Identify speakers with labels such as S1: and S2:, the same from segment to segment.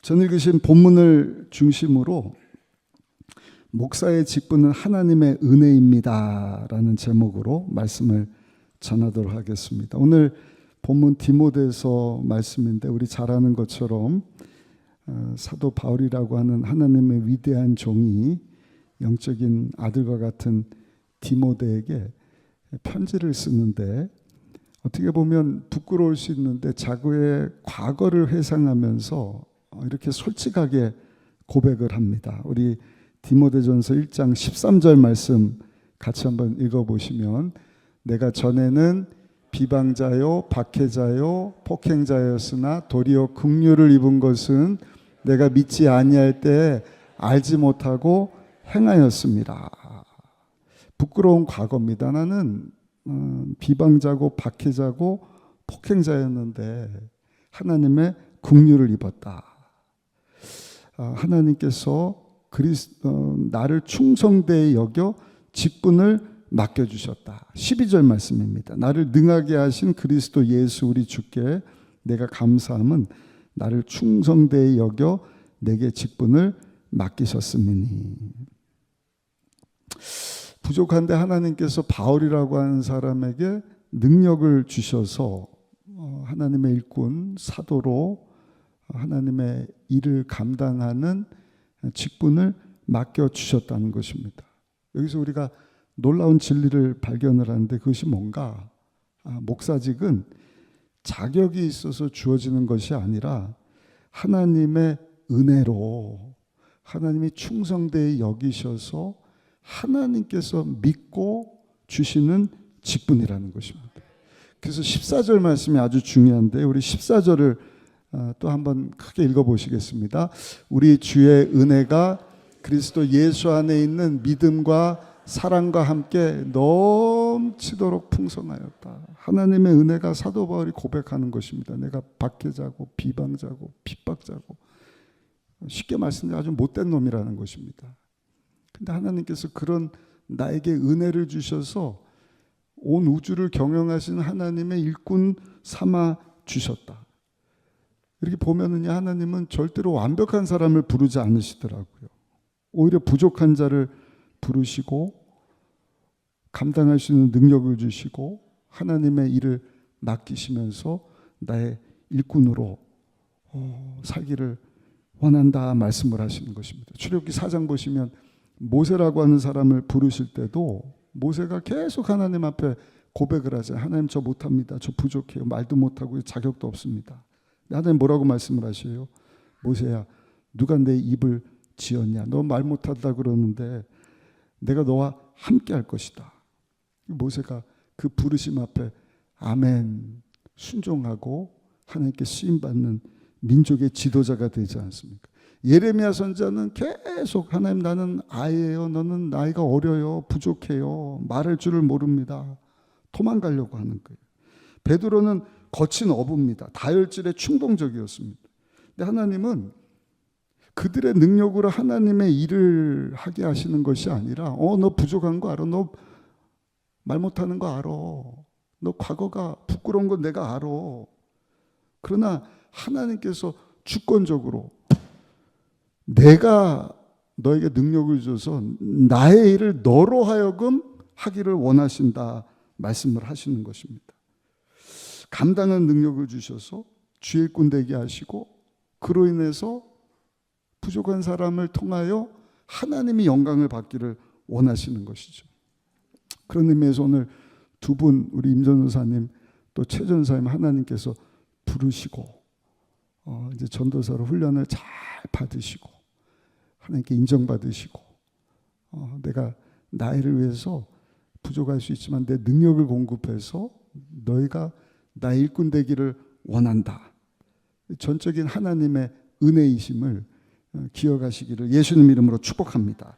S1: 전 읽으신 본문을 중심으로 목사의 직분은 하나님의 은혜입니다 라는 제목으로 말씀을 전하도록 하겠습니다. 오늘 본문 디모데서 말씀인데 우리 잘 아는 것처럼 사도 바울이라고 하는 하나님의 위대한 종이 영적인 아들과 같은 디모데에게 편지를 쓰는데 어떻게 보면 부끄러울 수 있는데 자기의 과거를 회상하면서 이렇게 솔직하게 고백을 합니다. 우리 디모데전서 1장 13절 말씀 같이 한번 읽어보시면 내가 전에는 비방자요 박해자요 폭행자였으나 도리어 긍휼을 입은 것은 내가 믿지 아니할 때 알지 못하고 행하였습니다. 부끄러운 과거입니다. 나는 비방자고 박해자고 폭행자였는데 하나님의 긍휼을 입었다. 하나님께서 나를 충성되이 여겨 직분을 맡겨주셨다. 12절 말씀입니다. 나를 능하게 하신 그리스도 예수 우리 주께 내가 감사함은 나를 충성되이 여겨 내게 직분을 맡기셨음이니. 부족한데 하나님께서 바울이라고 하는 사람에게 능력을 주셔서 하나님의 일꾼 사도로 하나님의 일을 감당하는 직분을 맡겨주셨다는 것입니다. 여기서 우리가 놀라운 진리를 발견을 하는데 그것이 뭔가? 목사직은 자격이 있어서 주어지는 것이 아니라 하나님의 은혜로 하나님이 충성되이 여기셔서 하나님께서 믿고 주시는 직분이라는 것입니다. 그래서 14절 말씀이 아주 중요한데 우리 14절을 또 한번 크게 읽어보시겠습니다. 우리 주의 은혜가 그리스도 예수 안에 있는 믿음과 사랑과 함께 넘치도록 풍성하였다. 하나님의 은혜가 사도 바울이 고백하는 것입니다. 내가 박해자고 비방자고 핍박자고 쉽게 말씀드리면 아주 못된 놈이라는 것입니다. 근데 하나님께서 그런 나에게 은혜를 주셔서 온 우주를 경영하시는 하나님의 일꾼 삼아 주셨다. 이렇게 보면은 하나님은 절대로 완벽한 사람을 부르지 않으시더라고요. 오히려 부족한 자를 부르시고 감당할 수 있는 능력을 주시고 하나님의 일을 맡기시면서 나의 일꾼으로 살기를 원한다 말씀을 하시는 것입니다. 출애굽기 4장 보시면 모세라고 하는 사람을 부르실 때도 모세가 계속 하나님 앞에 고백을 하죠. 하나님 저 못합니다. 저 부족해요. 말도 못하고 자격도 없습니다. 하나님 뭐라고 말씀을 하셔요? 모세야 누가 내 입을 지었냐? 너 말 못한다 그러는데 내가 너와 함께 할 것이다. 모세가 그 부르심 앞에 아멘 순종하고 하나님께 쓰임받는 민족의 지도자가 되지 않습니까? 예레미야 선지자는 계속 하나님 나는 아이예요. 너는 나이가 어려요. 부족해요. 말할 줄을 모릅니다. 도망가려고 하는 거예요. 베드로는 거친 어부입니다. 다혈질에 충동적이었습니다. 근데 하나님은 그들의 능력으로 하나님의 일을 하게 하시는 것이 아니라 너 부족한 거 알아. 너 말 못하는 거 알아. 너 과거가 부끄러운 건 내가 알아. 그러나 하나님께서 주권적으로 내가 너에게 능력을 줘서 나의 일을 너로 하여금 하기를 원하신다 말씀을 하시는 것입니다. 감당한 능력을 주셔서 주의 일꾼 되게 하시고 그로 인해서 부족한 사람을 통하여 하나님이 영광을 받기를 원하시는 것이죠. 그런 의미에서 오늘 두 분 우리 임 전도사님 또 최 전사님 하나님께서 부르시고 이제 전도사로 훈련을 잘 받으시고 하나님께 인정받으시고 내가 나이를 위해서 부족할 수 있지만 내 능력을 공급해서 너희가 나의 일꾼 되기를 원한다. 전적인 하나님의 은혜이심을 기억하시기를 예수님 이름으로 축복합니다.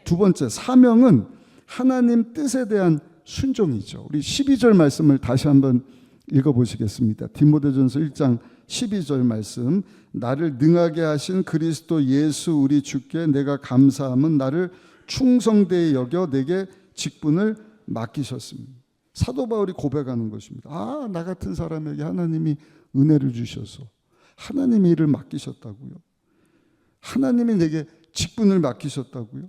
S1: 두 번째 사명은 하나님 뜻에 대한 순종이죠. 우리 12절 말씀을 다시 한번 읽어보시겠습니다. 디모데전서 1장 12절 말씀 나를 능하게 하신 그리스도 예수 우리 주께 내가 감사함은 나를 충성되이 여겨 내게 직분을 맡기셨습니다. 사도 바울이 고백하는 것입니다. 나 같은 사람에게 하나님이 은혜를 주셔서 하나님의 일을 맡기셨다고요. 하나님이 내게 직분을 맡기셨다고요?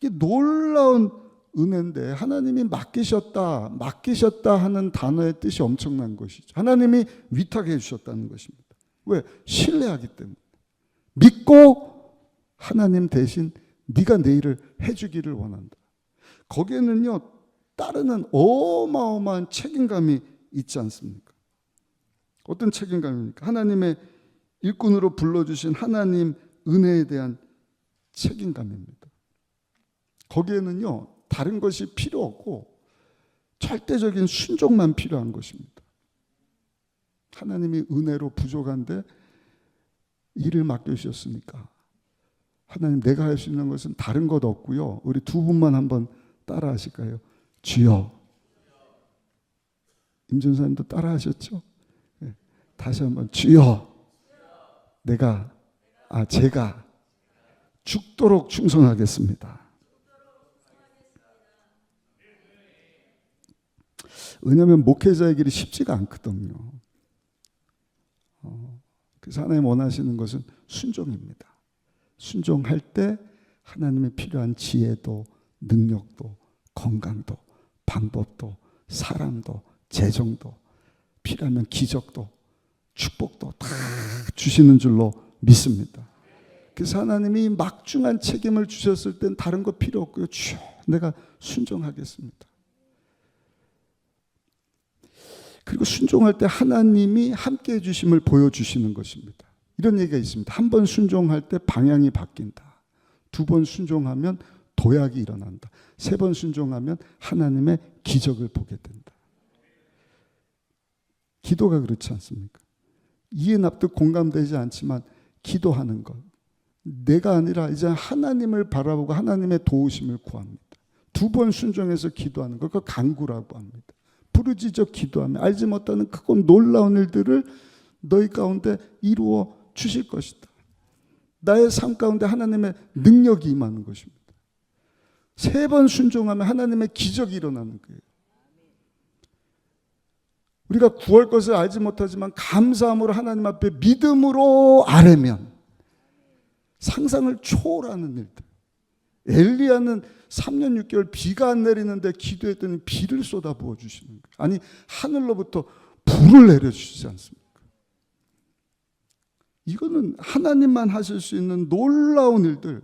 S1: 이게 놀라운 은혜인데, 하나님이 맡기셨다 하는 단어의 뜻이 엄청난 것이죠. 하나님이 위탁해 주셨다는 것입니다. 왜? 신뢰하기 때문에. 믿고 하나님 대신 네가 내 일을 해주기를 원한다. 거기에는요, 따르는 어마어마한 책임감이 있지 않습니까? 어떤 책임감입니까? 하나님의 일꾼으로 불러주신 하나님 은혜에 대한 책임감입니다. 거기에는요, 다른 것이 필요 없고 절대적인 순종만 필요한 것입니다. 하나님이 은혜로 부족한데 일을 맡겨주셨으니까 하나님, 내가 할 수 있는 것은 다른 것 없고요. 우리 두 분만 한번 따라 하실까요? 주여. 임전사님도 따라 하셨죠? 네. 다시 한번 주여. 제가 죽도록 충성하겠습니다. 왜냐하면 목회자의 길이 쉽지가 않거든요. 그래서 하나님 원하시는 것은 순종입니다. 순종할 때 하나님의 필요한 지혜도, 능력도, 건강도, 방법도, 사람도, 재정도, 필요하면 기적도, 축복도 다 주시는 줄로 믿습니다. 그래서 하나님이 막중한 책임을 주셨을 땐 다른 거 필요 없고요. 주여, 내가 순종하겠습니다. 그리고 순종할 때 하나님이 함께해 주심을 보여주시는 것입니다. 이런 얘기가 있습니다. 한 번 순종할 때 방향이 바뀐다. 두 번 순종하면 도약이 일어난다. 세 번 순종하면 하나님의 기적을 보게 된다. 기도가 그렇지 않습니까? 이해 납득 공감되지 않지만 기도하는 것, 내가 아니라 이제 하나님을 바라보고 하나님의 도우심을 구합니다. 두 번 순종해서 기도하는 것, 그걸 간구라고 합니다. 부르짖어 기도하며 알지 못하는 크고 놀라운 일들을 너희 가운데 이루어 주실 것이다. 나의 삶 가운데 하나님의 능력이 임하는 것입니다. 세 번 순종하면 하나님의 기적이 일어나는 거예요. 우리가 구할 것을 알지 못하지만 감사함으로 하나님 앞에 믿음으로 아뢰면 상상을 초월하는 일들. 엘리야는 3년 6개월 비가 안 내리는데 기도했더니 비를 쏟아부어 주시는 거예요. 아니, 하늘로부터 불을 내려주시지 않습니까? 이거는 하나님만 하실 수 있는 놀라운 일들,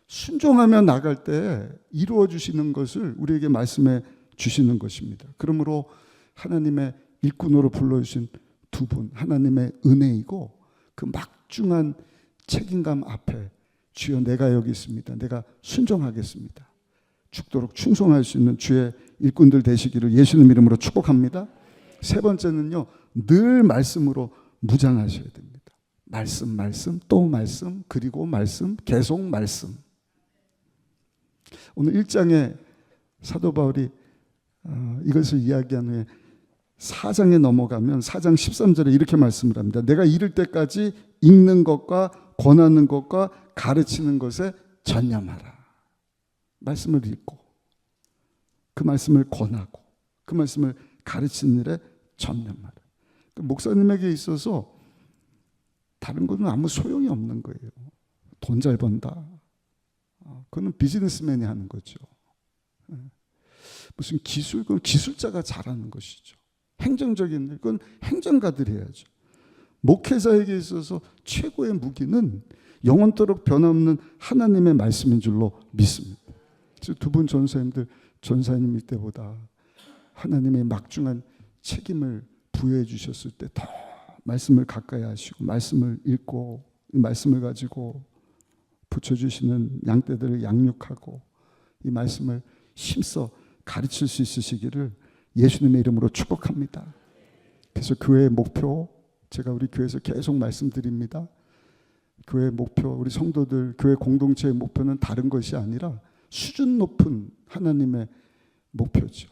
S1: 순종하며 나갈 때 이루어 주시는 것을 우리에게 말씀해 주시는 것입니다. 그러므로 하나님의 일꾼으로 불러주신 두 분, 하나님의 은혜이고 그 막중한 책임감 앞에 주여, 내가 여기 있습니다. 내가 순종하겠습니다. 죽도록 충성할 수 있는 주의 일꾼들 되시기를 예수님 이름으로 축복합니다. 세 번째는요, 늘 말씀으로 무장하셔야 됩니다. 말씀, 또 말씀, 그리고 말씀, 계속 말씀. 오늘 1장에 사도 바울이 이것을 이야기한 후에 4장에 넘어가면 4장 13절에 이렇게 말씀을 합니다. 내가 이를 때까지 읽는 것과 권하는 것과 가르치는 것에 전념하라. 말씀을 읽고 그 말씀을 권하고 그 말씀을 가르치는 일에 전념하라. 목사님에게 있어서 다른 것은 아무 소용이 없는 거예요. 돈 잘 번다. 그거는 비즈니스맨이 하는 거죠. 무슨 기술, 그건 기술자가 잘하는 것이죠. 행정적인 일, 그건 행정가들이 해야죠. 목회자에게 있어서 최고의 무기는 영원토록 변함없는 하나님의 말씀인 줄로 믿습니다. 두 분 전사님들, 전사님일 때보다 하나님의 막중한 책임을 부여해 주셨을 때 더 말씀을 가까이 하시고 말씀을 읽고 이 말씀을 가지고 붙여주시는 양떼들을 양육하고 이 말씀을 힘써 가르칠 수 있으시기를 예수님의 이름으로 축복합니다. 그래서 교회의 목표, 제가 우리 교회에서 계속 말씀드립니다. 교회의 목표, 우리 성도들, 교회 공동체의 목표는 다른 것이 아니라 수준 높은 하나님의 목표죠.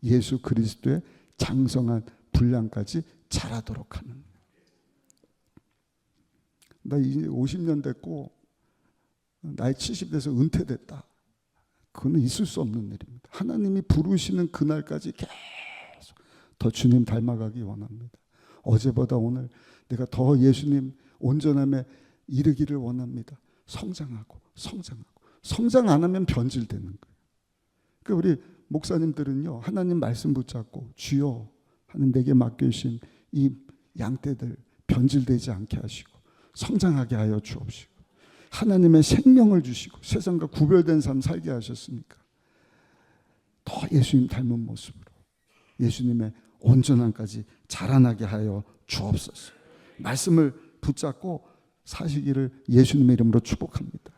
S1: 예수 그리스도의 장성한 분량까지 자라도록 하는. 나 이제 50년 됐고 나이 70 돼서 은퇴됐다. 그거는 있을 수 없는 일입니다. 하나님이 부르시는 그날까지 계속 더 주님 닮아가기 원합니다. 어제보다 오늘 내가 더 예수님 온전함에 이르기를 원합니다. 성장하고 성장하고 성장 안 하면 변질되는 거예요. 그러니까 우리 목사님들은요, 하나님 말씀 붙잡고 주여 하는 내게 맡겨주신 이 양떼들 변질되지 않게 하시고 성장하게 하여 주옵시고 하나님의 생명을 주시고 세상과 구별된 삶 살게 하셨으니까 더 예수님 닮은 모습으로 예수님의 온전함까지 자라나게 하여 주옵소서. 말씀을 붙잡고 사시기를 예수님의 이름으로 축복합니다.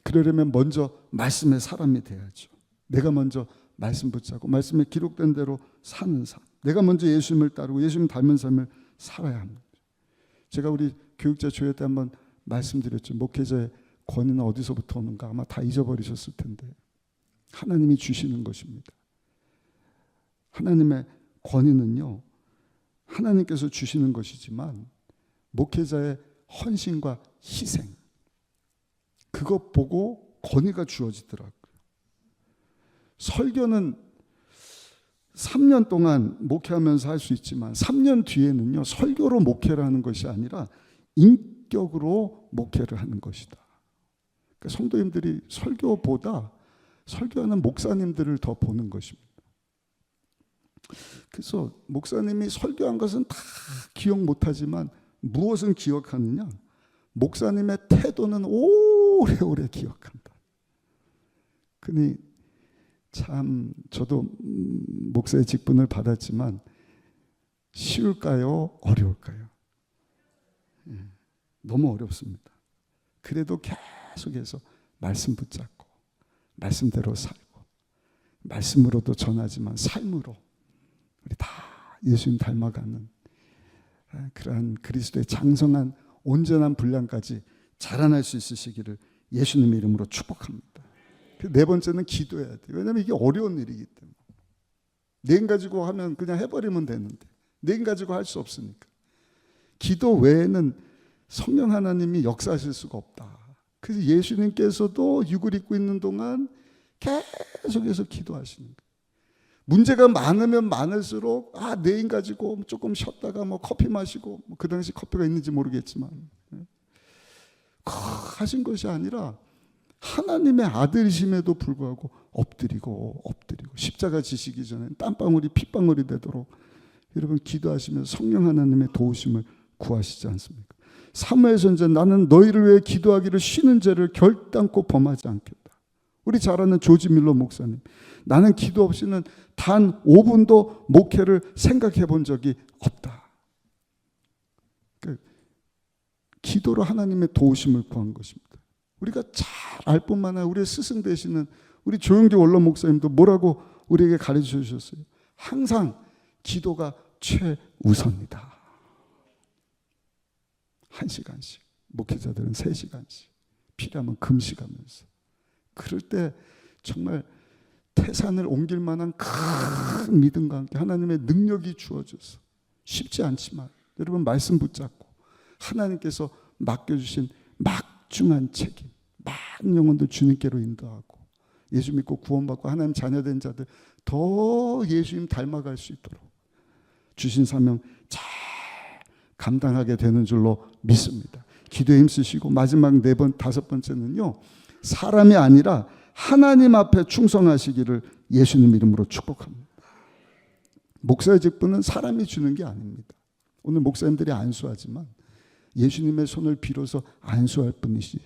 S1: 그러려면 먼저 말씀의 사람이 돼야죠. 내가 먼저 말씀 붙잡고 말씀에 기록된 대로 사는 삶, 내가 먼저 예수님을 따르고 예수님 닮은 삶을 살아야 합니다. 제가 우리 교육자 조회 때 한번 말씀드렸죠. 목회자의 권위는 어디서부터 오는가 아마 다 잊어버리셨을 텐데 하나님이 주시는 것입니다. 하나님의 권위는요, 하나님께서 주시는 것이지만 목회자의 헌신과 희생, 그것 보고 권위가 주어지더라고요. 설교는 3년 동안 목회하면서 할 수 있지만 3년 뒤에는요, 설교로 목회를 하는 것이 아니라 인격으로 목회를 하는 것이다. 그러니까 성도님들이 설교보다 설교하는 목사님들을 더 보는 것입니다. 그래서 목사님이 설교한 것은 다 기억 못하지만 무엇은 기억하느냐? 목사님의 태도는 오래오래 기억한다. 그니 참 저도 목사의 직분을 받았지만 쉬울까요? 어려울까요? 너무 어렵습니다. 그래도 계속해서 말씀 붙잡고 말씀대로 살고 말씀으로도 전하지만 삶으로 우리 다 예수님 닮아가는 그러한 그리스도의 장성한 온전한 분량까지 자라날 수 있으시기를 예수님의 이름으로 축복합니다. 네 번째는 기도해야 돼요. 왜냐하면 이게 어려운 일이기 때문에. 네 가지고 하면 그냥 해버리면 되는데 네 가지고 할 수 없으니까. 기도 외에는 성령 하나님이 역사하실 수가 없다. 그래서 예수님께서도 육을 입고 있는 동안 계속해서 기도하시는 거예요. 문제가 많으면 많을수록 내인 가지고 조금 쉬었다가 커피 마시고 그 당시 커피가 있는지 모르겠지만 하신 것이 아니라 하나님의 아들이심에도 불구하고 엎드리고 십자가 지시기 전에 땀방울이 핏방울이 되도록 여러분 기도하시면서 성령 하나님의 도우심을 구하시지 않습니까? 사무엘 선지자 나는 너희를 위해 기도하기를 쉬는 죄를 결단코 범하지 않겠다. 우리 잘 아는 조지 밀러 목사님, 나는 기도 없이는 단 5분도 목회를 생각해 본 적이 없다. 그러니까 기도로 하나님의 도우심을 구한 것입니다. 우리가 잘 알 뿐만 아니라 우리의 스승 되시는 우리 조영기 원로 목사님도 뭐라고 우리에게 가르쳐 주셨어요? 항상 기도가 최우선이다. 1시간씩, 목회자들은 3시간씩, 필요하면 금식하면서. 그럴 때 정말 태산을 옮길 만한 큰 믿음과 함께 하나님의 능력이 주어져서 쉽지 않지만 여러분 말씀 붙잡고 하나님께서 맡겨주신 막중한 책임, 많은 영혼들 주님께로 인도하고 예수 믿고 구원받고 하나님 자녀된 자들 더 예수님 닮아갈 수 있도록 주신 사명 잘 감당하게 되는 줄로 믿습니다. 기도에 힘쓰시고 마지막 4번, 5번째는요. 사람이 아니라 하나님 앞에 충성하시기를 예수님 이름으로 축복합니다. 목사의 직분은 사람이 주는 게 아닙니다. 오늘 목사님들이 안수하지만 예수님의 손을 빌어서 안수할 뿐이지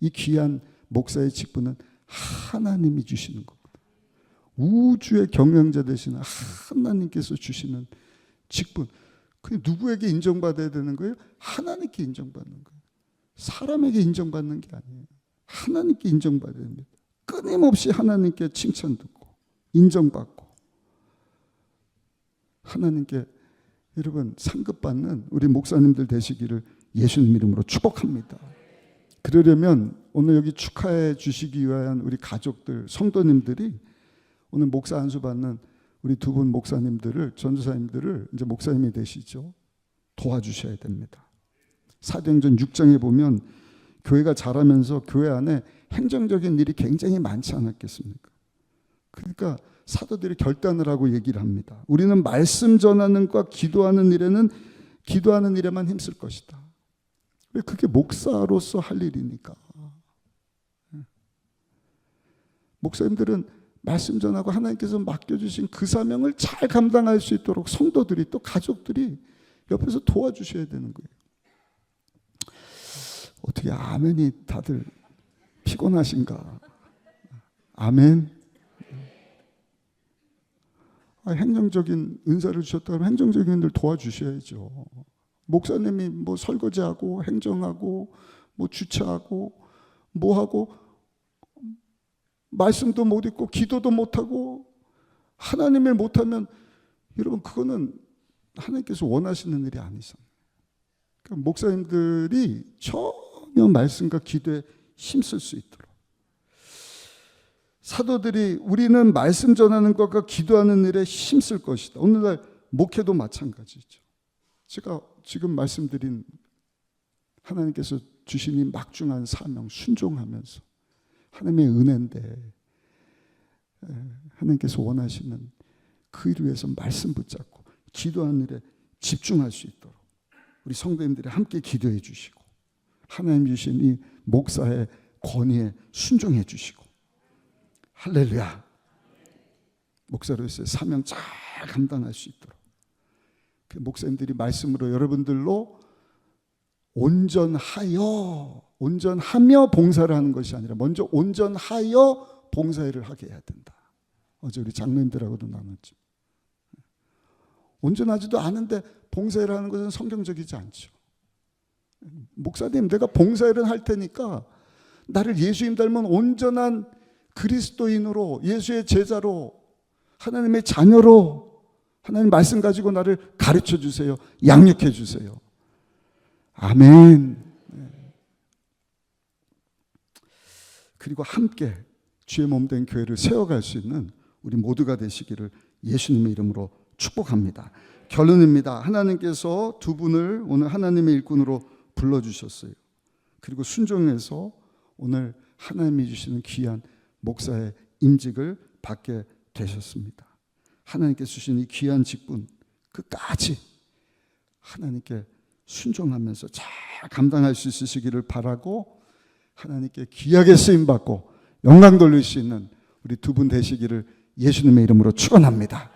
S1: 이 귀한 목사의 직분은 하나님이 주시는 겁니다. 우주의 경영자 되시는 하나님께서 주시는 직분. 그게 누구에게 인정받아야 되는 거예요? 하나님께 인정받는 거예요. 사람에게 인정받는 게 아니에요. 하나님께 인정받아야 됩니다. 끊임없이 하나님께 칭찬 듣고 인정받고 하나님께 여러분 상급받는 우리 목사님들 되시기를 예수님 이름으로 축복합니다. 그러려면 오늘 여기 축하해 주시기 위한 우리 가족들, 성도님들이 오늘 목사 안수 받는 우리 2분 목사님들을, 전도사님들을 이제 목사님이 되시죠. 도와주셔야 됩니다. 사도행전 6장에 보면 교회가 자라면서 교회 안에 행정적인 일이 굉장히 많지 않았겠습니까? 그러니까 사도들이 결단을 하고 얘기를 합니다. 우리는 말씀 전하는 것과 기도하는 일에만 힘쓸 것이다. 왜 그게 목사로서 할 일이니까. 목사님들은 말씀 전하고 하나님께서 맡겨주신 그 사명을 잘 감당할 수 있도록 성도들이 또 가족들이 옆에서 도와주셔야 되는 거예요. 어떻게 아멘이 다들 피곤하신가? 아멘. 행정적인 은사를 주셨다면 행정적인 일들 도와주셔야죠. 목사님이 뭐 설거지하고 행정하고 뭐 주차하고 뭐 하고 말씀도 못 읽고 기도도 못 하고 하나님을 못하면 여러분 그거는 하나님께서 원하시는 일이 아니잖아요. 그러니까 목사님들이 전혀 말씀과 기도에 힘쓸 수 있도록 사도들이 우리는 말씀 전하는 것과 기도하는 일에 힘쓸 것이다. 오늘날 목회도 마찬가지죠. 제가 지금 말씀드린 하나님께서 주신 이 막중한 사명 순종하면서 하나님의 은혜인데 하나님께서 원하시는 그 일을 위해서 말씀 붙잡고 기도하는 일에 집중할 수 있도록 우리 성도님들이 함께 기도해 주시고 하나님 주신 이 목사의 권위에 순종해 주시고 할렐루야. 목사로서의 사명 잘 감당할 수 있도록 그 목사님들이 말씀으로 여러분들로 온전하며 봉사를 하는 것이 아니라 먼저 온전하여 봉사일을 하게 해야 된다. 어제 우리 장로님들하고도 나눴죠. 온전하지도 않은데 봉사일을 하는 것은 성경적이지 않죠. 목사님 내가 봉사일은 할 테니까 나를 예수님 닮은 온전한 그리스도인으로 예수의 제자로 하나님의 자녀로 하나님 말씀 가지고 나를 가르쳐 주세요. 양육해 주세요. 아멘. 그리고 함께 주의 몸된 교회를 세워갈 수 있는 우리 모두가 되시기를 예수님의 이름으로 축복합니다. 결론입니다. 하나님께서 두 분을 오늘 하나님의 일꾼으로 불러주셨어요. 그리고 순종해서 오늘 하나님이 주시는 귀한 목사의 임직을 받게 되셨습니다. 하나님께서 주신 이 귀한 직분 끝까지 하나님께 순종하면서 잘 감당할 수 있으시기를 바라고 하나님께 귀하게 쓰임받고 영광 돌릴 수 있는 우리 두 분 되시기를 예수님의 이름으로 축원합니다.